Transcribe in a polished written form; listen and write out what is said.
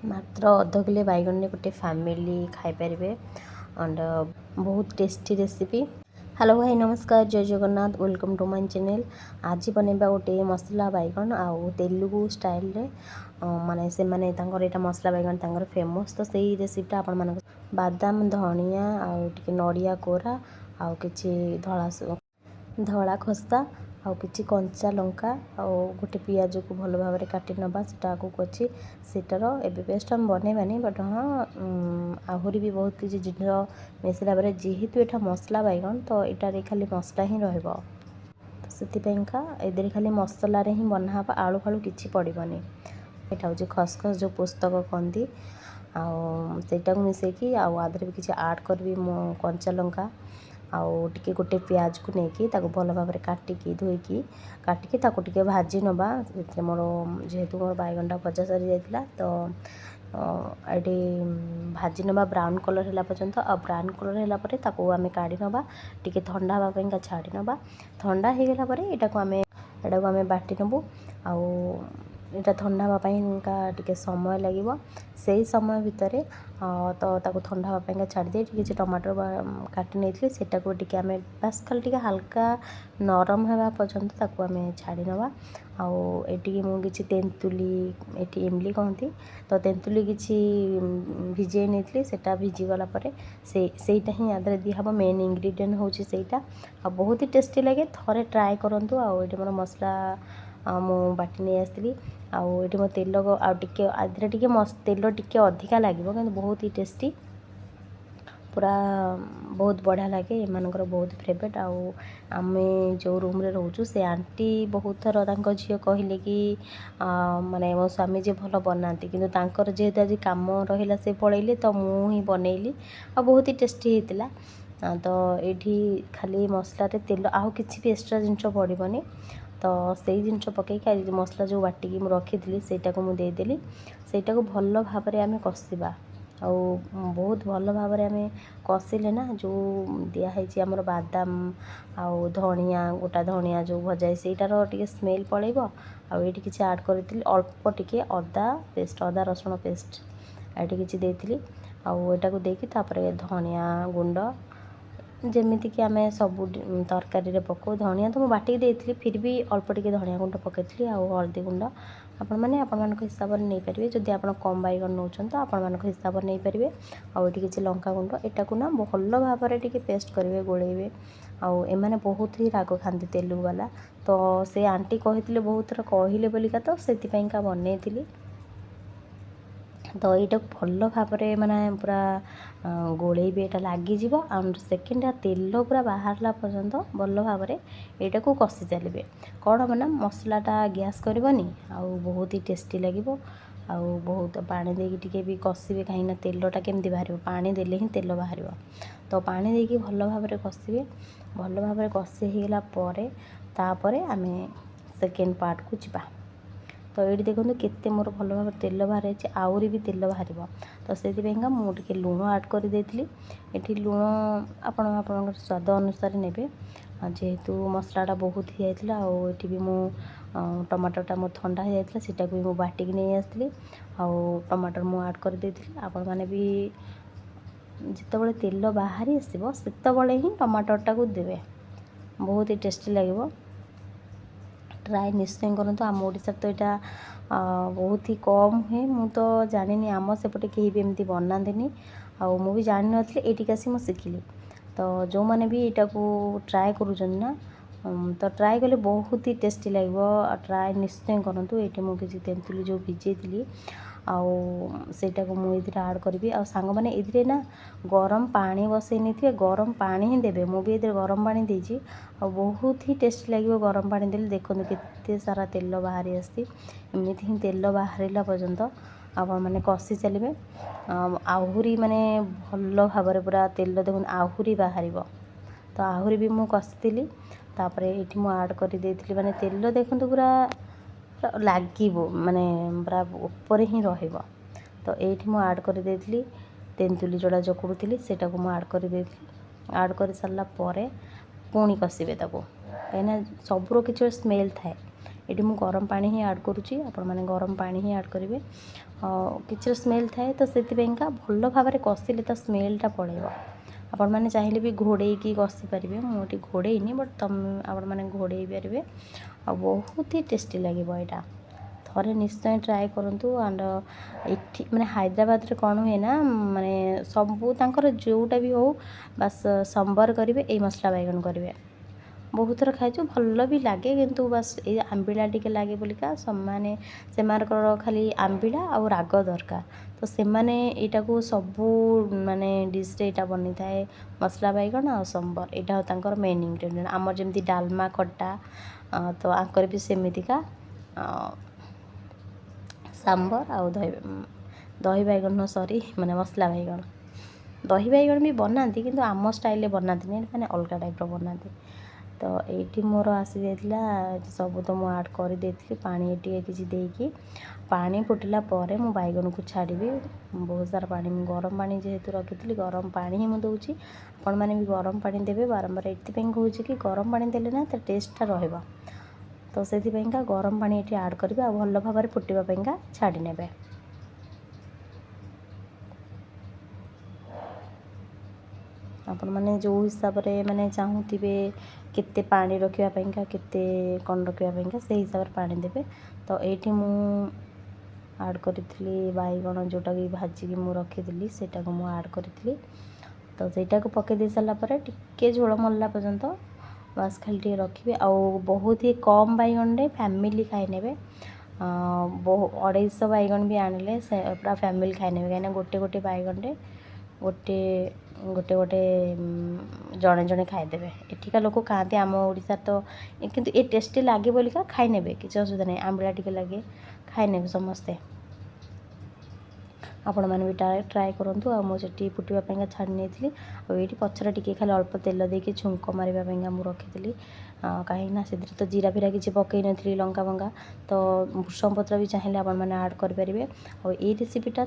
ମାତ୍ର ଅଧ କିଲୋ ବାଇଗଣରେ ଗୋଟେ ଫ୍ୟାମିଲି ଖାଇପାରିବେ ଆଣ୍ଡ ବହୁତ ଟେଷ୍ଟି ରେସିପି। हेलो भाई नमस्कार जय Jagannath welcome to my channel. आज बनेबा गोटे मसला बैगन आउ तेलुगु स्टाइल रे माने से माने तांकर एटा मसला बैगन तांकर फेमस तो सही रेसिपीटा आपण मान बादाम धनिया आउ टिके नड़िया कोरा आउ किछि धड़ा खस्ता आउ किछि कंचा लंका आउ गोटे पियाज को भल भाव में काटि नबा सेटा को कछि सेटार एबे पेस्ट हम बनेबानी बट हाँ आहुरी भी बहुत किछि जिनिस मिसला बेले जेहेतु एटा मसला बैगन तो एटारे खाली मसला ही रहइबो तो सेतिपेंका एदेरे खाली मसला रे ही बनाहबा आलू फालू किछि पड़िबनी। एटा होजे खसखस जो पुस्तक कंदी आउ सेटा को मिसेकी आउ आदरे भी किछि ऐड करबी मो कंचा लंका आउ टिके गोटे प्याज को लेकिन ताको भल भाव में काटिकी धोईकी काटिकी ताको टिके भाजी नबा मोर जेहेतु मोर बैगनटा भजा सरी जाइतिला तो ये भाजी नबा ब्राउन कलर है पर्यंत आ ब्राउन कलर है पर ताको आमे काढ़ी नबा टिके ठंडा हवापाई का छाड़ी नबा ठंडा हो गला पर एटा को आमे बाटी नबु आउ एटा ठंडा हवापाई का टिके समय लागिबो से समय भितर तो ताको ठंडा हवापाई का छाड़ी दे टिके टमाटर काटी नेथले सेटा को टिके आमे बस खाली टिके हल्का नरम हवा पर्यंत ताको आमे छाड़ी नबा आउ एटी मु किछि तेंतुली एटी इमली कहती तो तेंतुली किछि भिजे नेथले सेटा भिजी गला परे सेटा ही आदरे दिहबो मेन इंग्रेडिएंट होछि सेटा आ बहुत ही टेस्टी लगे थरे ट्राई करंतु आउ एटी मोर मसला मु बाटी नहीं आसली आउ ये मो तेल आ आधे टिके तेल टिके अधिका लगे कि बहुत ही टेस्टी पूरा बहुत बढ़िया लगे एमानकर बहुत फेवरेट आउ आमे जो रूम रे रोचु से आंटी बहुत थर तांको झियो कहले कि माने मो स्वामी जे भल बनाती किंतु तांकर जेहेतु आज काम रहिला से पळेइले तो मु ही बनैली आ बहुत ही टेस्टी हेतिला तो एठी खाली मसला रे तेल आउ किछि भी एक्स्ट्रा जिंस पड़िबनी तो से जिनस पकईक मसला जो बाटिकी मुझे रखी सेटा को मुझे देदेली सेटा को भल भाव में आम कषा आउ बहुत भल भाव में आम कषिले ना जो दिखाई आमर बादाम आउ धनिया गोटा धनिया जो भजाए सेटार टिके स्मेल पड़ेब आउ ये किसी ऐड करी अल्प टिके अदा पेस्ट अदा रसुण पेस्ट ये किसी देती आउ एटा को देकी तापर धनिया गुंड जमीती कि आम सब तरकारी रे पकाऊ धनिया तो मुझे बाटिक देती फिर भी अल्प टिके धनिया गुंड पकई आउ हल्दी गुंड आपण मैंने हिसाब से नहीं पारे जदि आप कम बैगन नौ तो आपण हिसाब से नहीं पारे आउ ये किसी लंका गुंड एटा ना भल भाव में टिके पेस्ट करेंगे गोलेबे आउ एमाने बहुत ही राग खाती तेलुगु वाला तो से आंटी कहते बहुत थर कहले बोलिका तो से बनई तो यहाँ भल भाव में माने पूरा गोलेबे एटा लगिज आउट सेकेंड तेल पूरा बाहर पर्यंत भल भाव में यहाँ को कषि चलिए कौन हम ना मसलाटा गैस करनी आउ बहुत ही टेस्टी लगे आउ बहुत पानी देके भी कषिबे कहीं तेलटा केमती बाहर पानी देले ही तेल बाहर तो पानी देके भल भाव में कषिबे भल भाव में कषि होगा तापर आम सेकेंड पार्ट को जीवा तो ये देखो केते मोर भल भाव तेल बाहर आहरी भी तेल बाहर तो से मुझे लुण ऐड कर ये लुण आपण स्वाद अनुसार ने जेहेतु मसलाटा बहुत ही जाता आउे भी मु टमाटरटा मो ठंडा हो जाता सेटा भी मुझे बाटिक नहीं आसती आउ टमाटर मु ऐड कर आपण मैंने भी जिते तेल बाहरी आसो से ही टमाटरटा को देवे बहुत ही टेस्टी लगे ट्राए निश्चय करूँ आम ओडिशा तो यहाँ बहुत ही कम हुए मु तो जानी आम सेपटे कहीं भी एमती बनाती आउ भी जानी नी ये आसी मुझे शिखिली तो जो मैंने भी यहाँ को ट्राए करूँ तो ट्राए कले बहुत ही टेस्टी लगे ट्राए निश्चय करूँ ये मुझे तेंतुली जो भिजे आउ सेटा को मुझे ऐड करी आ सांग मैंने ये ना गरम पानी बसई नहीं गरम पानी ही देवे मुझे गरम पानी देजी आ बहुत ही टेस्टी लगे गरम पानी देले देखो केते सारा तेल बाहरी आसी एमती ही तेल बाहर पर्यंत आपण मैंने कषि चलिए आहरी माने भल भाव में पूरा तेल देखो आहरी बाहर तो आहरी भी मुझे कषि तापर ये मुझे ऐड कर माने तेल देखो पूरा लागो माने पूरा ऊपर ही रहिबो तो ये ऐड कर तेंतुली जोड़ा चकुड़ी सेटा को ऐड कर ऐड कर सारा पुणी कषिबे कहीं सबूर किसी स्मेल थाए ଏଠି ମୁଁ ଗରମ ପାଣି ହିଁ ଆଡ଼୍ କରୁଛି, ଆପଣମାନେ ଗରମ ପାଣି ହିଁ ଆଡ଼୍ କରିବେ। କିଛିର ସ୍ମେଲ୍ ଥାଏ ତ ସେଥିପାଇଁକା ଭଲ ଭାବରେ କଷିଲେ ତା ସ୍ମେଲ୍ଟା ପଳେଇବ। ଆପଣମାନେ ଚାହିଁଲେ ବି ଘୋଡ଼େଇକି କଷି ପାରିବେ, ମୁଁ ଏଠି ଘୋଡ଼େଇନି, ବଟ୍ ଆପଣମାନେ ଘୋଡ଼େଇ ପାରିବେ। ଆଉ ବହୁତ ହି ଟେଷ୍ଟି ଲାଗିବ ଏଇଟା, ଥରେ ନିଶ୍ଚୟ ଟ୍ରାଏ କରନ୍ତୁ। ଆଣ୍ଡ ଏଠି ମାନେ ହାଇଦ୍ରାବାଦରେ କ'ଣ ହୁଏ ନା, ମାନେ ସବୁ ତାଙ୍କର ଯେଉଁଟା ବି ହଉ ବାସ୍ ସମ୍ବର କରିବେ, ଏଇ ମସଲା ବାଇଗଣ କରିବେ। ବହୁତ ଥର ଖାଇଛୁ, ଭଲ ବି ଲାଗେ, କିନ୍ତୁ ବାସ୍ ଏଇ ଆମ୍ବିଳା ଟିକେ ଲାଗେ ବୋଲିକା ସେମାନଙ୍କର ଖାଲି ଆମ୍ବିଳା ଆଉ ରାଗ ଦରକାର। ତ ସେମାନେ ଏଇଟାକୁ ସବୁ ମାନେ ଡିସ୍ରେ ଏଇଟା ବନିଥାଏ, ମସଲା ବାଇଗଣ ଆଉ ସମ୍ବର, ଏଇଟା ତାଙ୍କର ମେନ୍ ଇନଗ୍ରେଡ଼ିଏଣ୍ଟ। ଆମର ଯେମିତି ଡାଲମା ଖଟା, ତ ଆଙ୍କର ବି ସେମିତିକା ସାମ୍ବର ଆଉ ଦହି ବାଇଗଣ ମାନେ ମସଲା ବାଇଗଣ। ଦହି ବାଇଗଣ ବି ବନାନ୍ତି, କିନ୍ତୁ ଆମ ଷ୍ଟାଇଲ୍ରେ ବନାନ୍ତିନି, ମାନେ ଅଲଗା ଟାଇପ୍ର ବନାନ୍ତି। ତ ଏଇଠି ମୋର ଆସିଯାଇଥିଲା ସବୁ, ତ ମୁଁ ଆଡ଼୍ କରିଦେଇଥିଲି ପାଣି ଟିକେ କିଛି ଦେଇକି। ପାଣି ଫୁଟିଲା ପରେ ମୁଁ ବାଇଗଣକୁ ଛାଡ଼ିବି। ବହୁତ ସାରା ପାଣି, ମୁଁ ଗରମ ପାଣି ଯେହେତୁ ରଖିଥିଲି, ଗରମ ପାଣି ହିଁ ମୁଁ ଦେଉଛି। ଆପଣମାନେ ବି ଗରମ ପାଣି ଦେବେ। ବାରମ୍ବାର ଏଥିପାଇଁ କହୁଛି କି ଗରମ ପାଣି ଦେଲେ ନା ତା ଟେଷ୍ଟଟା ରହିବ। ତ ସେଥିପାଇଁକା ଗରମ ପାଣି ଏଠି ଆଡ଼୍ କରିବେ, ଆଉ ଭଲ ଭାବରେ ଫୁଟିବା ପାଇଁକା ଛାଡ଼ି ନେବେ। ଆପଣମାନେ ଯେଉଁ ହିସାବରେ ମାନେ ଚାହୁଁଥିବେ କେତେ ପାଣି ରଖିବା ପାଇଁକା, କେତେ କ'ଣ ରଖିବା ପାଇଁକା, ସେଇ ହିସାବରେ ପାଣି ଦେବେ। ତ ଏଇଠି ମୁଁ ଆଡ଼୍ କରିଥିଲି ବାଇଗଣ, ଯେଉଁଟାକି ଭାଜିକି ମୁଁ ରଖିଥିଲି, ସେଇଟାକୁ ମୁଁ ଆଡ଼୍ କରିଥିଲି। ତ ସେଇଟାକୁ ପକାଇ ଦେଇ ସାରିଲା ପରେ ଟିକେ ଝୋଳ ମରିଲା ପର୍ଯ୍ୟନ୍ତ ବାସ୍ ଖାଲି ଟିକେ ରଖିବେ। ଆଉ ବହୁତ ହି କମ୍ ବାଇଗଣରେ ଫ୍ୟାମିଲି ଖାଇ ନେବେ। 250 ବାଇଗଣ ବି ଆଣିଲେ ସେ ପୁରା ଫ୍ୟାମିଲି ଖାଇ ନେବେ, କାହିଁକିନା ଗୋଟେ ଗୋଟେ ବାଇଗଣରେ ଗୋଟେ ଜଣେ ଜଣେ ଖାଇଦେବେ। ଏଠିକା ଲୋକ ଖାଆନ୍ତି, ଆମ ଓଡ଼ିଶାରେ ତ, କିନ୍ତୁ ଏ ଟେଷ୍ଟି ଲାଗେ ବୋଲିକା ଖାଇ ନେବେ, କିଛି ଅସୁବିଧା ନାହିଁ। ଆମ୍ବିଳା ଟିକେ ଲାଗେ, ଖାଇ ନେବେ ସମସ୍ତେ। ଆପଣମାନେ ବି ଟ୍ରାଏ କରନ୍ତୁ। ଆଉ ମୁଁ ସେଠି ଫୁଟିବା ପାଇଁକା ଛାଡ଼ି ନେଇଥିଲି। ଆଉ ଏଇଠି ପଛରେ ଟିକେ ଖାଲି ଅଳ୍ପ ତେଲ ଦେଇକି ଛୁଙ୍କ ମାରିବା ପାଇଁକା ମୁଁ ରଖିଥିଲି, କାହିଁକିନା ସେଥିରେ ତ ଜିରା ଫିରା କିଛି ପକାଇ ନଥିଲି, ଲଙ୍କା ଫଙ୍କା। ତ ଭୃଷଙ୍ଗ ପତ୍ର ବି ଚାହିଁଲେ ଆପଣମାନେ ଆଡ଼୍ କରିପାରିବେ। ଆଉ ଏଇ ରେସିପିଟା